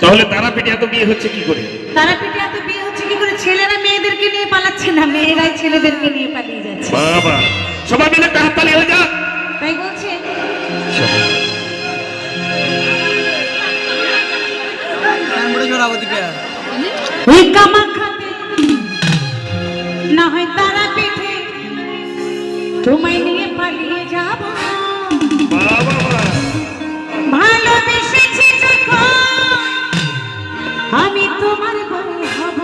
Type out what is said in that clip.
তাহলে তারাপীঠে এত বিয়ে হচ্ছে কি করে? তারাপীঠে এত বিয়ে হচ্ছে কি করে? ছেলেরা মেয়েদেরকে নিয়ে পালাচ্ছে না, মেয়েরাই ছেলেদেরকে নিয়ে পালিয়ে যাচ্ছে। বাবা, সবাই মিলে একটা হাততালি হয়ে যাক। তাই বলছে। ওই কামাখ্যাতে না হয় তারাপীঠে তোমায় নিয়ে পালিয়ে যাব। ভালোবেসেছি যখন আমি তোমার বউ হব।